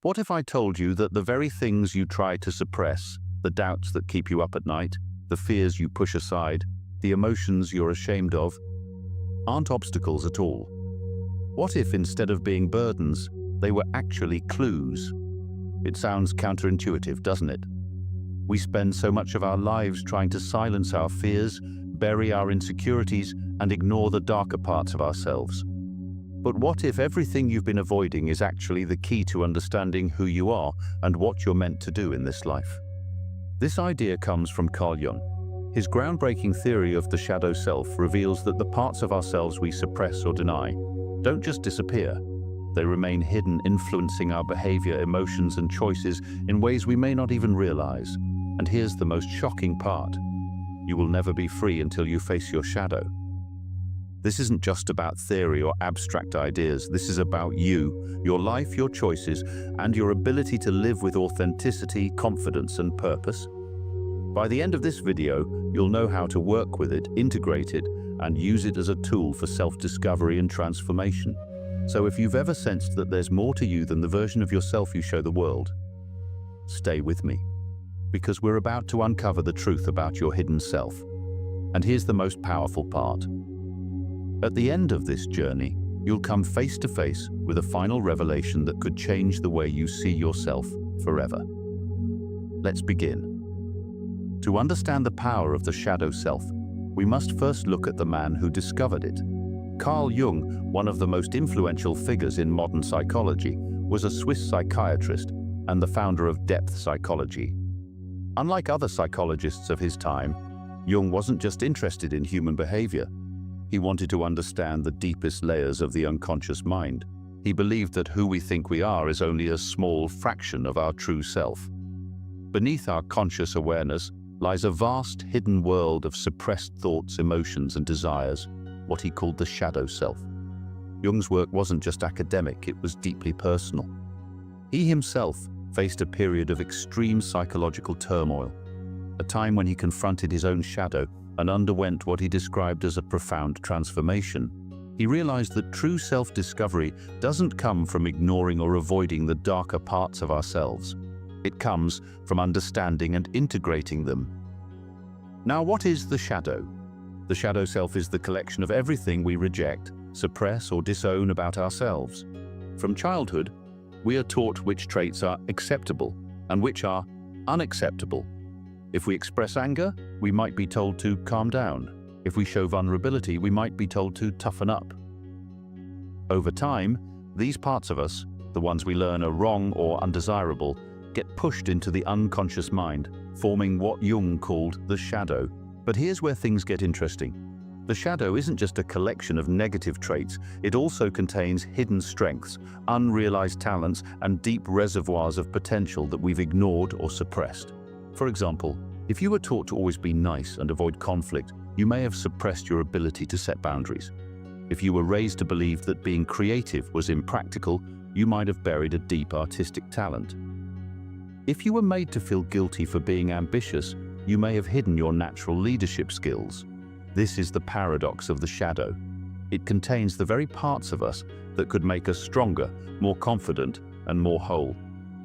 What if I told you that the very things you try to suppress, the doubts that keep you up at night, the fears you push aside, the emotions you're ashamed of, aren't obstacles at all? What if instead of being burdens, they were actually clues? It sounds counterintuitive, doesn't it? We spend so much of our lives trying to silence our fears, bury our insecurities, and ignore the darker parts of ourselves. But what if everything you've been avoiding is actually the key to understanding who you are and what you're meant to do in this life? This idea comes from Carl Jung. His groundbreaking theory of the shadow self reveals that the parts of ourselves we suppress or deny don't just disappear. They remain hidden, influencing our behavior, emotions, and choices in ways we may not even realize. And here's the most shocking part. You will never be free until you face your shadow. This isn't just about theory or abstract ideas. This is about you, your life, your choices, and your ability to live with authenticity, confidence, and purpose. By the end of this video, you'll know how to work with it, integrate it, and use it as a tool for self-discovery and transformation. So if you've ever sensed that there's more to you than the version of yourself you show the world, stay with me, because we're about to uncover the truth about your hidden self. And here's the most powerful part. At the end of this journey, you'll come face to face with a final revelation that could change the way you see yourself forever. Let's begin. To understand the power of the shadow self, we must first look at the man who discovered it. Carl Jung, one of the most influential figures in modern psychology, was a Swiss psychiatrist and the founder of depth psychology. Unlike other psychologists of his time, Jung wasn't just interested in human behavior. He wanted to understand the deepest layers of the unconscious mind. He believed that who we think we are is only a small fraction of our true self. Beneath our conscious awareness lies a vast hidden world of suppressed thoughts, emotions, and desires, what he called the shadow self. Jung's work wasn't just academic, it was deeply personal. He himself faced a period of extreme psychological turmoil, a time when he confronted his own shadow and underwent what he described as a profound transformation. He realized that true self-discovery doesn't come from ignoring or avoiding the darker parts of ourselves. It comes from understanding and integrating them. Now, what is the shadow? The shadow self is the collection of everything we reject, suppress, or disown about ourselves. From childhood, we are taught which traits are acceptable and which are unacceptable. If we express anger, we might be told to calm down. If we show vulnerability, we might be told to toughen up. Over time, these parts of us, the ones we learn are wrong or undesirable, get pushed into the unconscious mind, forming what Jung called the shadow. But here's where things get interesting. The shadow isn't just a collection of negative traits, it also contains hidden strengths, unrealized talents, and deep reservoirs of potential that we've ignored or suppressed. For example, if you were taught to always be nice and avoid conflict, you may have suppressed your ability to set boundaries. If you were raised to believe that being creative was impractical, you might have buried a deep artistic talent. If you were made to feel guilty for being ambitious, you may have hidden your natural leadership skills. This is the paradox of the shadow. It contains the very parts of us that could make us stronger, more confident, and more whole.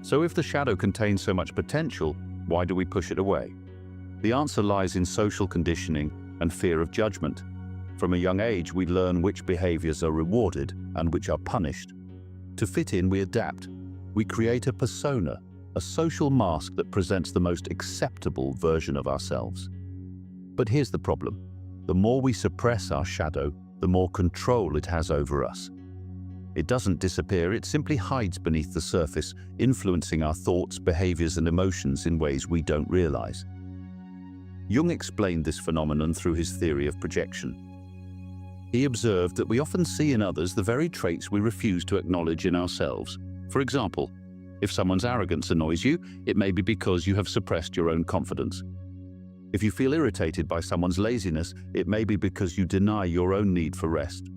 So if the shadow contains so much potential, why do we push it away? The answer lies in social conditioning and fear of judgment. From a young age, we learn which behaviors are rewarded and which are punished. To fit in, we adapt. We create a persona, a social mask that presents the most acceptable version of ourselves. But here's the problem. The more we suppress our shadow, the more control it has over us. It doesn't disappear, it simply hides beneath the surface, influencing our thoughts, behaviors, and emotions in ways we don't realize. Jung explained this phenomenon through his theory of projection. He observed that we often see in others the very traits we refuse to acknowledge in ourselves. For example, if someone's arrogance annoys you, it may be because you have suppressed your own confidence. If you feel irritated by someone's laziness, it may be because you deny your own need for rest.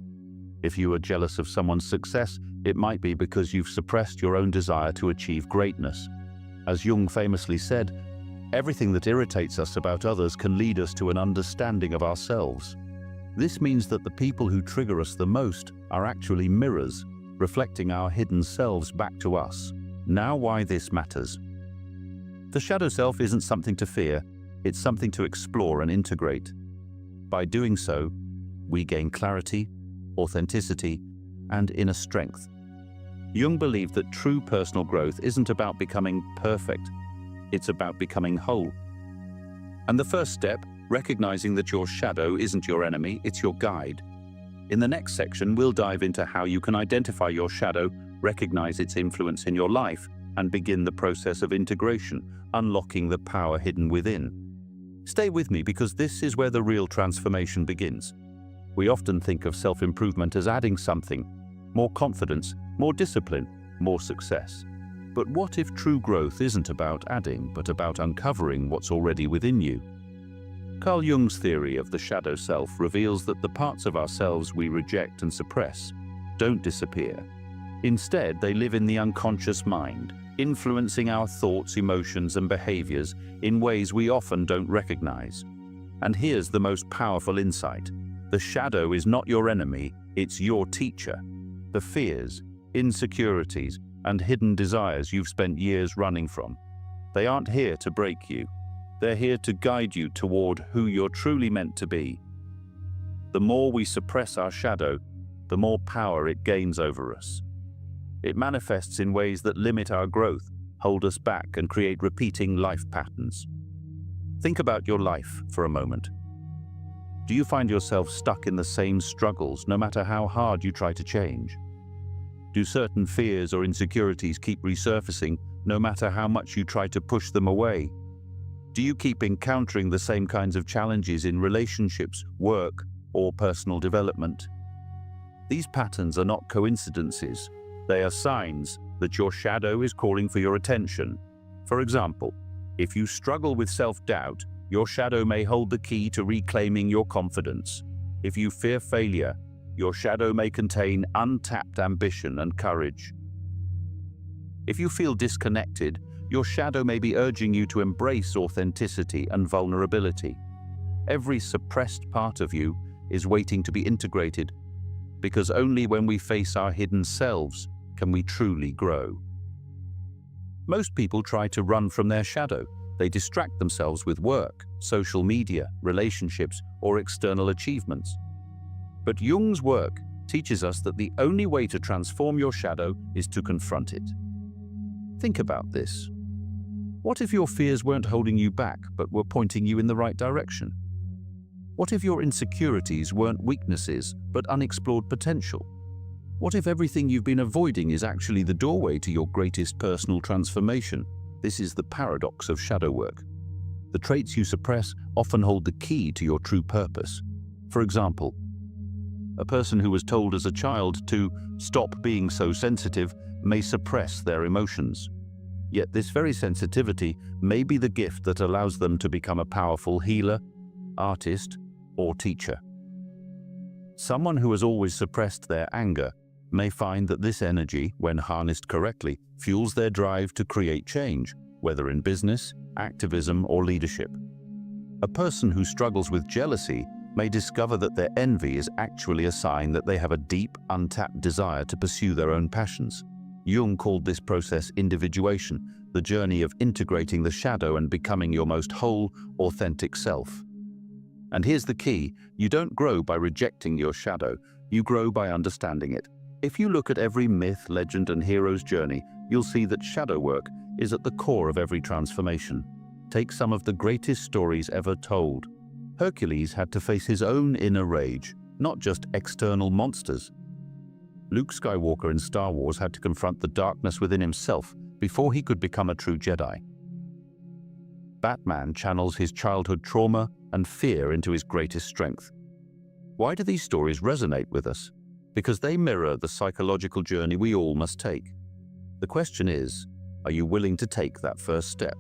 If you are jealous of someone's success, it might be because you've suppressed your own desire to achieve greatness. As Jung famously said, everything that irritates us about others can lead us to an understanding of ourselves. This means that the people who trigger us the most are actually mirrors, reflecting our hidden selves back to us. Now why this matters. The shadow self isn't something to fear, it's something to explore and integrate. By doing so, we gain clarity, authenticity, and inner strength. Jung believed that true personal growth isn't about becoming perfect, it's about becoming whole. And the first step, recognizing that your shadow isn't your enemy, it's your guide. In the next section, we'll dive into how you can identify your shadow, recognize its influence in your life, and begin the process of integration, unlocking the power hidden within. Stay with me because this is where the real transformation begins. We often think of self-improvement as adding something, more confidence, more discipline, more success. But what if true growth isn't about adding, but about uncovering what's already within you? Carl Jung's theory of the shadow self reveals that the parts of ourselves we reject and suppress don't disappear. Instead, they live in the unconscious mind, influencing our thoughts, emotions, and behaviors in ways we often don't recognize. And here's the most powerful insight. The shadow is not your enemy, it's your teacher. The fears, insecurities, and hidden desires you've spent years running from. They aren't here to break you. They're here to guide you toward who you're truly meant to be. The more we suppress our shadow, the more power it gains over us. It manifests in ways that limit our growth, hold us back, and create repeating life patterns. Think about your life for a moment. Do you find yourself stuck in the same struggles no matter how hard you try to change? Do certain fears or insecurities keep resurfacing no matter how much you try to push them away? Do you keep encountering the same kinds of challenges in relationships, work, or personal development? These patterns are not coincidences. They are signs that your shadow is calling for your attention. For example, if you struggle with self-doubt, your shadow may hold the key to reclaiming your confidence. If you fear failure, your shadow may contain untapped ambition and courage. If you feel disconnected, your shadow may be urging you to embrace authenticity and vulnerability. Every suppressed part of you is waiting to be integrated, because only when we face our hidden selves can we truly grow. Most people try to run from their shadow. They distract themselves with work, social media, relationships, or external achievements. But Jung's work teaches us that the only way to transform your shadow is to confront it. Think about this. What if your fears weren't holding you back, but were pointing you in the right direction? What if your insecurities weren't weaknesses, but unexplored potential? What if everything you've been avoiding is actually the doorway to your greatest personal transformation? This is the paradox of shadow work. The traits you suppress often hold the key to your true purpose. For example, a person who was told as a child to stop being so sensitive may suppress their emotions. Yet this very sensitivity may be the gift that allows them to become a powerful healer, artist, or teacher. Someone who has always suppressed their anger may find that this energy, when harnessed correctly, fuels their drive to create change, whether in business, activism, or leadership. A person who struggles with jealousy may discover that their envy is actually a sign that they have a deep, untapped desire to pursue their own passions. Jung called this process individuation, the journey of integrating the shadow and becoming your most whole, authentic self. And here's the key: you don't grow by rejecting your shadow, you grow by understanding it. If you look at every myth, legend, and hero's journey, you'll see that shadow work is at the core of every transformation. Take some of the greatest stories ever told. Hercules had to face his own inner rage, not just external monsters. Luke Skywalker in Star Wars had to confront the darkness within himself before he could become a true Jedi. Batman channels his childhood trauma and fear into his greatest strength. Why do these stories resonate with us? Because they mirror the psychological journey we all must take. The question is, are you willing to take that first step?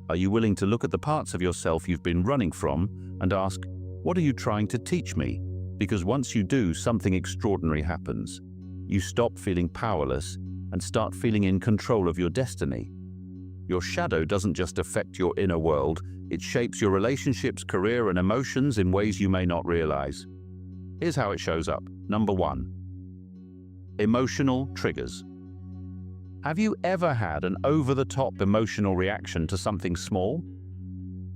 Are you willing to look at the parts of yourself you've been running from and ask, what are you trying to teach me? Because once you do, something extraordinary happens. You stop feeling powerless and start feeling in control of your destiny. Your shadow doesn't just affect your inner world, it shapes your relationships, career, and emotions in ways you may not realize. Here's how it shows up. Number 1. Emotional triggers. Have you ever had an over-the-top emotional reaction to something small?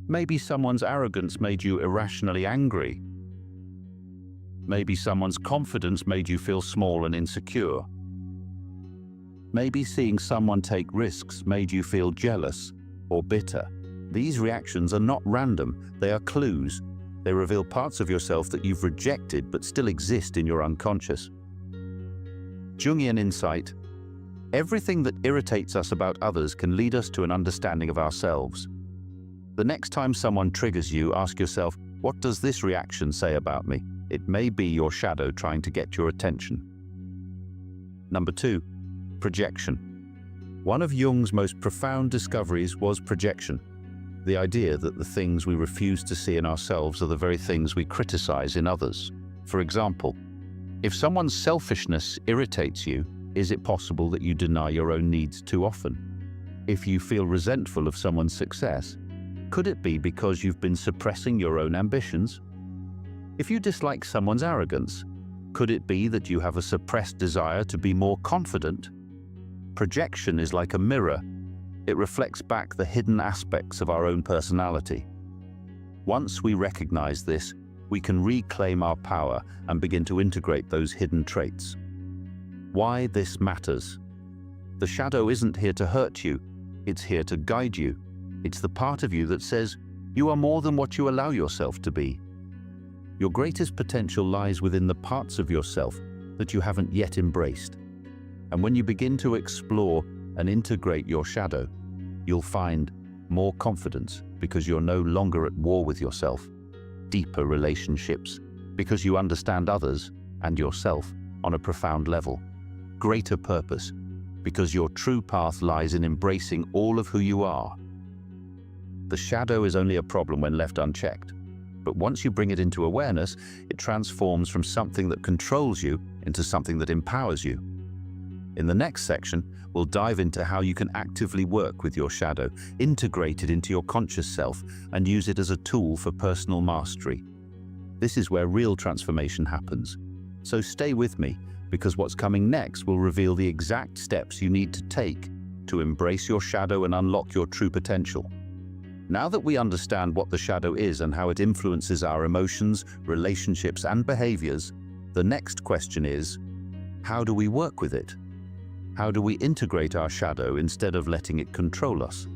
Maybe someone's arrogance made you irrationally angry. Maybe someone's confidence made you feel small and insecure. Maybe seeing someone take risks made you feel jealous or bitter. These reactions are not random, they are clues. They reveal parts of yourself that you've rejected but still exist in your unconscious. Jungian insight: everything that irritates us about others can lead us to an understanding of ourselves. The next time someone triggers you, ask yourself, what does this reaction say about me? It may be your shadow trying to get your attention. Number 2, projection. One of Jung's most profound discoveries was projection. The idea that the things we refuse to see in ourselves are the very things we criticize in others. For example, if someone's selfishness irritates you, is it possible that you deny your own needs too often? If you feel resentful of someone's success, could it be because you've been suppressing your own ambitions? If you dislike someone's arrogance, could it be that you have a suppressed desire to be more confident? Projection is like a mirror. It reflects back the hidden aspects of our own personality. Once we recognize this, we can reclaim our power and begin to integrate those hidden traits. Why this matters? The shadow isn't here to hurt you, it's here to guide you. It's the part of you that says, you are more than what you allow yourself to be. Your greatest potential lies within the parts of yourself that you haven't yet embraced. And when you begin to explore and integrate your shadow, you'll find more confidence because you're no longer at war with yourself, deeper relationships because you understand others and yourself on a profound level, greater purpose because your true path lies in embracing all of who you are. The shadow is only a problem when left unchecked, but once you bring it into awareness, it transforms from something that controls you into something that empowers you. In the next section, we'll dive into how you can actively work with your shadow, integrate it into your conscious self, and use it as a tool for personal mastery. This is where real transformation happens. So stay with me, because what's coming next will reveal the exact steps you need to take to embrace your shadow and unlock your true potential. Now that we understand what the shadow is and how it influences our emotions, relationships, and behaviors, the next question is, how do we work with it? How do we integrate our shadow instead of letting it control us?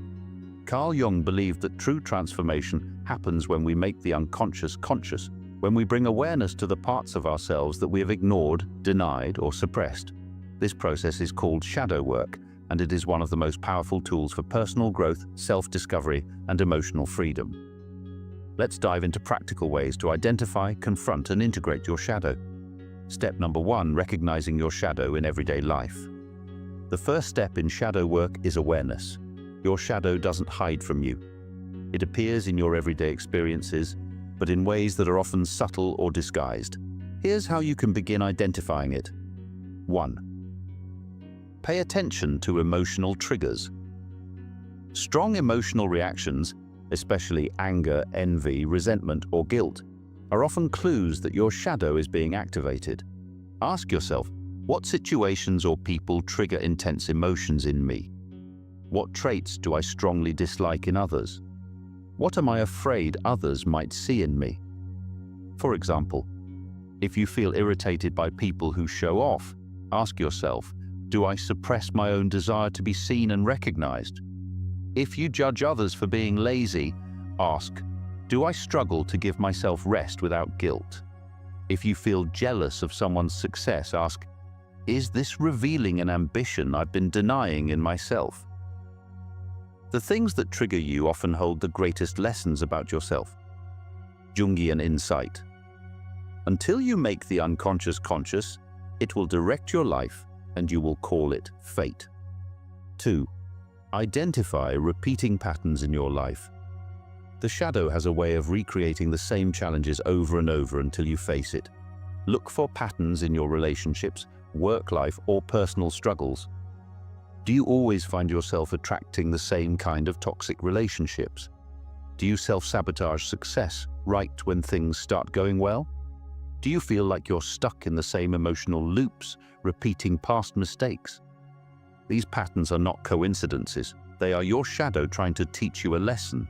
Carl Jung believed that true transformation happens when we make the unconscious conscious, when we bring awareness to the parts of ourselves that we have ignored, denied, or suppressed. This process is called shadow work, and it is one of the most powerful tools for personal growth, self-discovery, and emotional freedom. Let's dive into practical ways to identify, confront, and integrate your shadow. Step number 1, recognizing your shadow in everyday life. The first step in shadow work is awareness. Your shadow doesn't hide from you. It appears in your everyday experiences, but in ways that are often subtle or disguised. Here's how you can begin identifying it. 1. Pay attention to emotional triggers. Strong emotional reactions, especially anger, envy, resentment, or guilt, are often clues that your shadow is being activated. Ask yourself, what situations or people trigger intense emotions in me? What traits do I strongly dislike in others? What am I afraid others might see in me? For example, if you feel irritated by people who show off, ask yourself, do I suppress my own desire to be seen and recognized? If you judge others for being lazy, ask, do I struggle to give myself rest without guilt? If you feel jealous of someone's success, ask, is this revealing an ambition I've been denying in myself? The things that trigger you often hold the greatest lessons about yourself. Jungian insight. Until you make the unconscious conscious, it will direct your life and you will call it fate. 2. Identify repeating patterns in your life. The shadow has a way of recreating the same challenges over and over until you face it. Look for patterns in your relationships, work life, or personal struggles. Do you always find yourself attracting the same kind of toxic relationships? Do you self-sabotage success right when things start going well? Do you feel like you're stuck in the same emotional loops, repeating past mistakes? These patterns are not coincidences. They are your shadow trying to teach you a lesson.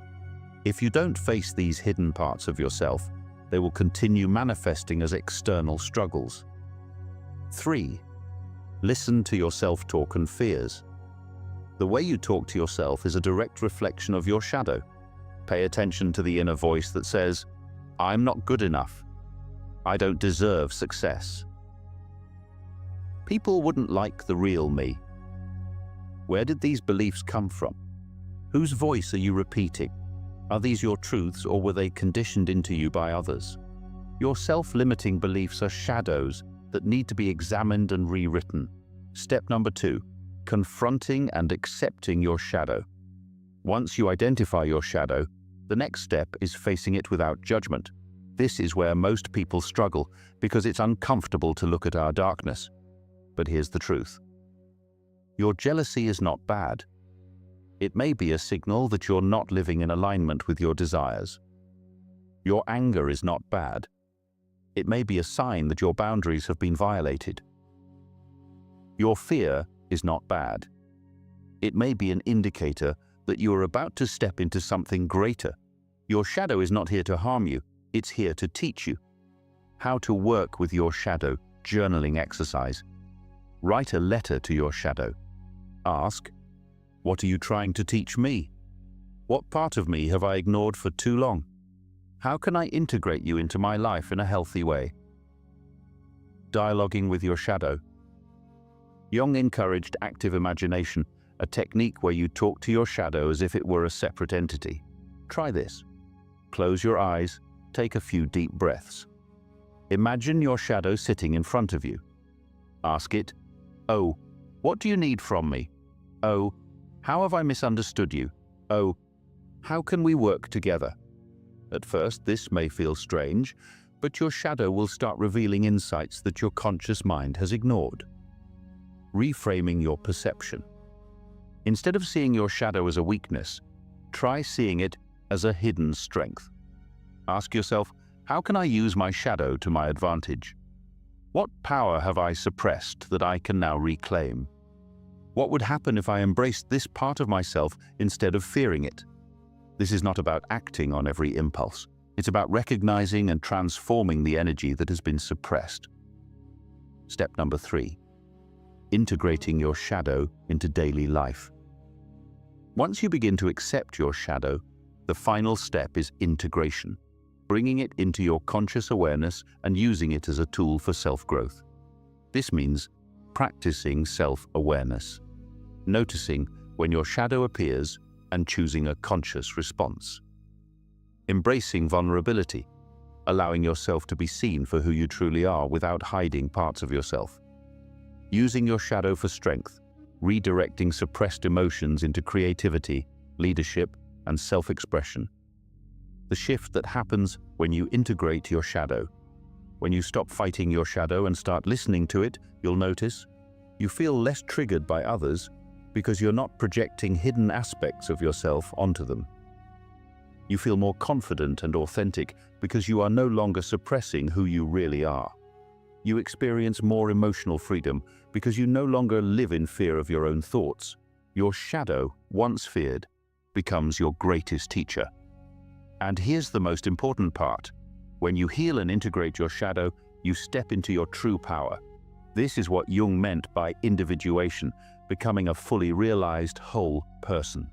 If you don't face these hidden parts of yourself, they will continue manifesting as external struggles. 3. Listen to your self-talk and fears. The way you talk to yourself is a direct reflection of your shadow. Pay attention to the inner voice that says, "I'm not good enough. I don't deserve success. People wouldn't like the real me." Where did these beliefs come from? Whose voice are you repeating? Are these your truths, or were they conditioned into you by others? Your self-limiting beliefs are shadows that need to be examined and rewritten. Step number 2, confronting and accepting your shadow. Once you identify your shadow, the next step is facing it without judgment. This is where most people struggle because it's uncomfortable to look at our darkness. But here's the truth. Your jealousy is not bad. It may be a signal that you're not living in alignment with your desires. Your anger is not bad. It may be a sign that your boundaries have been violated. Your fear is not bad. It may be an indicator that you are about to step into something greater. Your shadow is not here to harm you. It's here to teach you. How to work with your shadow. Journaling exercise. Write a letter to your shadow. Ask, "What are you trying to teach me? What part of me have I ignored for too long? How can I integrate you into my life in a healthy way?" Dialoguing with your shadow. Jung encouraged active imagination, a technique where you talk to your shadow as if it were a separate entity. Try this. Close your eyes, take a few deep breaths. Imagine your shadow sitting in front of you. Ask it, "Oh, what do you need from me? Oh, how have I misunderstood you? Oh, how can we work together?" At first, this may feel strange, but your shadow will start revealing insights that your conscious mind has ignored. Reframing your perception. Instead of seeing your shadow as a weakness, try seeing it as a hidden strength. Ask yourself, how can I use my shadow to my advantage? What power have I suppressed that I can now reclaim? What would happen if I embraced this part of myself instead of fearing it? This is not about acting on every impulse. It's about recognizing and transforming the energy that has been suppressed. Step number 3, integrating your shadow into daily life. Once you begin to accept your shadow, the final step is integration, bringing it into your conscious awareness and using it as a tool for self-growth. This means practicing self-awareness, noticing when your shadow appears and choosing a conscious response. Embracing vulnerability, allowing yourself to be seen for who you truly are without hiding parts of yourself. Using your shadow for strength, redirecting suppressed emotions into creativity, leadership, and self-expression. The shift that happens when you integrate your shadow. When you stop fighting your shadow and start listening to it, you'll notice you feel less triggered by others because you're not projecting hidden aspects of yourself onto them. You feel more confident and authentic because you are no longer suppressing who you really are. You experience more emotional freedom because you no longer live in fear of your own thoughts. Your shadow, once feared, becomes your greatest teacher. And here's the most important part. When you heal and integrate your shadow, you step into your true power. This is what Jung meant by individuation, becoming a fully realized whole person.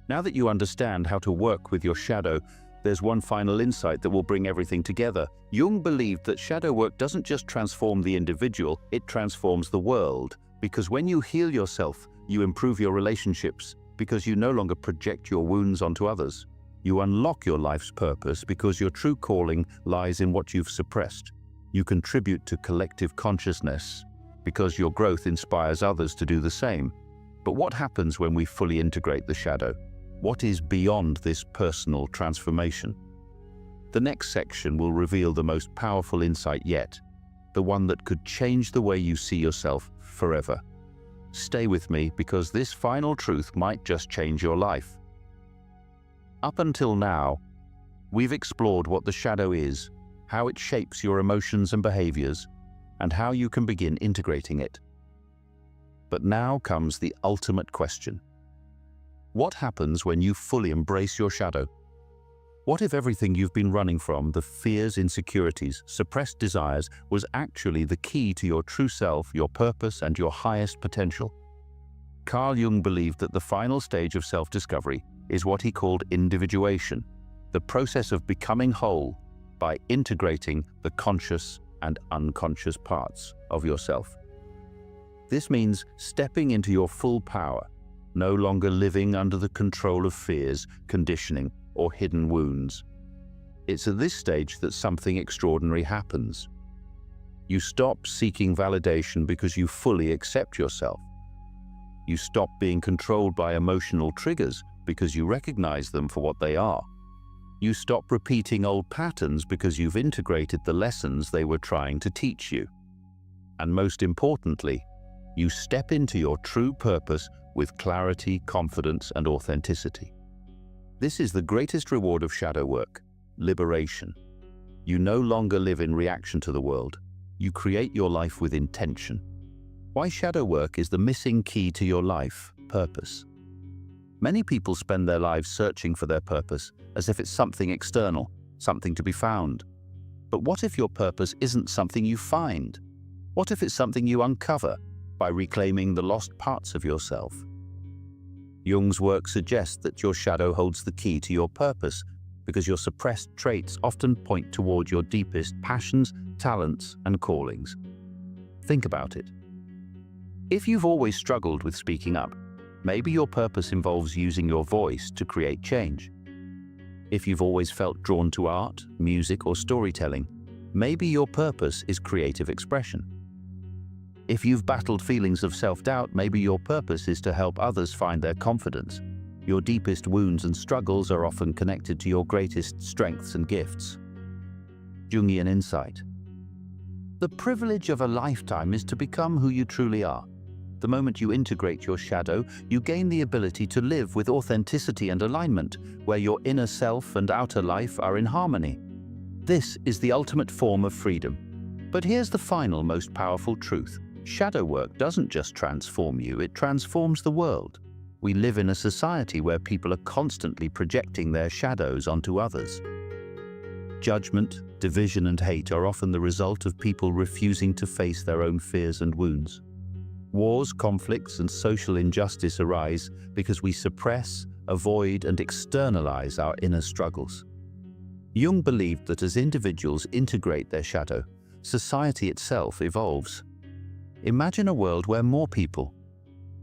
Now that you understand how to work with your shadow, there's one final insight that will bring everything together. Jung believed that shadow work doesn't just transform the individual, it transforms the world. Because when you heal yourself, you improve your relationships because you no longer project your wounds onto others. You unlock your life's purpose because your true calling lies in what you've suppressed. You contribute to collective consciousness because your growth inspires others to do the same. But what happens when we fully integrate the shadow? What is beyond this personal transformation? The next section will reveal the most powerful insight yet, the one that could change the way you see yourself forever. Stay with me because this final truth might just change your life. Up until now, we've explored what the shadow is, how it shapes your emotions and behaviors, and how you can begin integrating it. But now comes the ultimate question. What happens when you fully embrace your shadow? What if everything you've been running from, the fears, insecurities, suppressed desires, was actually the key to your true self, your purpose, and your highest potential? Carl Jung believed that the final stage of self-discovery is what he called individuation, the process of becoming whole by integrating the conscious and unconscious parts of yourself. This means stepping into your full power, no longer living under the control of fears, conditioning, or hidden wounds. It's at this stage that something extraordinary happens. You stop seeking validation because you fully accept yourself. You stop being controlled by emotional triggers because you recognize them for what they are. You stop repeating old patterns because you've integrated the lessons they were trying to teach you. And most importantly, you step into your true purpose with clarity, confidence, and authenticity. This is the greatest reward of shadow work, liberation. You no longer live in reaction to the world. You create your life with intention. Why shadow work is the missing key to your life, purpose. Many people spend their lives searching for their purpose as if it's something external, something to be found. But what if your purpose isn't something you find? What if it's something you uncover by reclaiming the lost parts of yourself? Jung's work suggests that your shadow holds the key to your purpose because your suppressed traits often point toward your deepest passions, talents, and callings. Think about it. If you've always struggled with speaking up, maybe your purpose involves using your voice to create change. If you've always felt drawn to art, music, or storytelling, maybe your purpose is creative expression. If you've battled feelings of self-doubt, maybe your purpose is to help others find their confidence. Your deepest wounds and struggles are often connected to your greatest strengths and gifts. Jungian insight. The privilege of a lifetime is to become who you truly are. The moment you integrate your shadow, you gain the ability to live with authenticity and alignment, where your inner self and outer life are in harmony. This is the ultimate form of freedom. But here's the final, most powerful truth. Shadow work doesn't just transform you, it transforms the world. We live in a society where people are constantly projecting their shadows onto others. Judgment, division, and hate are often the result of people refusing to face their own fears and wounds. Wars, conflicts, and social injustice arise because we suppress, avoid, and externalize our inner struggles. Jung believed that as individuals integrate their shadow, society itself evolves. Imagine a world where more people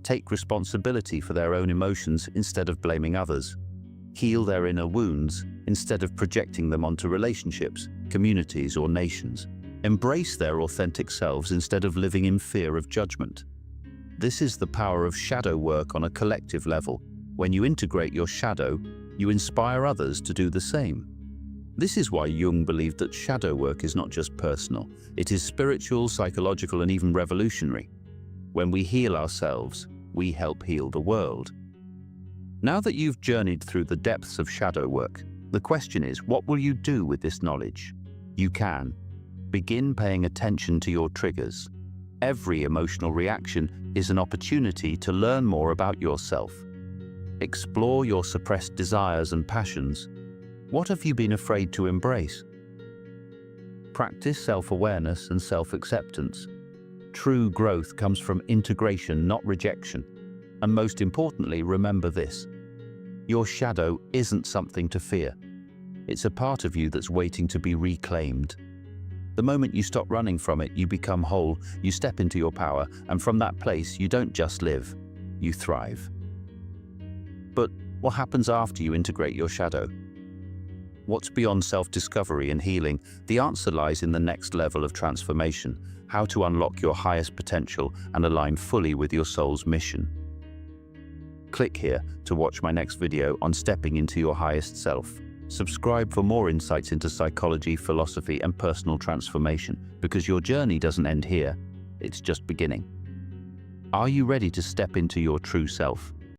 take responsibility for their own emotions instead of blaming others, heal their inner wounds instead of projecting them onto relationships, communities, or nations, embrace their authentic selves instead of living in fear of judgment. This is the power of shadow work on a collective level. When you integrate your shadow, you inspire others to do the same. This is why Jung believed that shadow work is not just personal, it is spiritual, psychological, and even revolutionary. When we heal ourselves, we help heal the world. Now that you've journeyed through the depths of shadow work, the question is, what will you do with this knowledge? You can begin paying attention to your triggers. Every emotional reaction is an opportunity to learn more about yourself. Explore your suppressed desires and passions. What have you been afraid to embrace? Practice self-awareness and self-acceptance. True growth comes from integration, not rejection. And most importantly, remember this. Your shadow isn't something to fear. It's a part of you that's waiting to be reclaimed. The moment you stop running from it, you become whole, you step into your power, and from that place, you don't just live, you thrive. But what happens after you integrate your shadow? What's beyond self-discovery and healing? The answer lies in the next level of transformation, how to unlock your highest potential and align fully with your soul's mission. Click here to watch my next video on stepping into your highest self. Subscribe for more insights into psychology, philosophy, and personal transformation, because your journey doesn't end here, it's just beginning. Are you ready to step into your true self?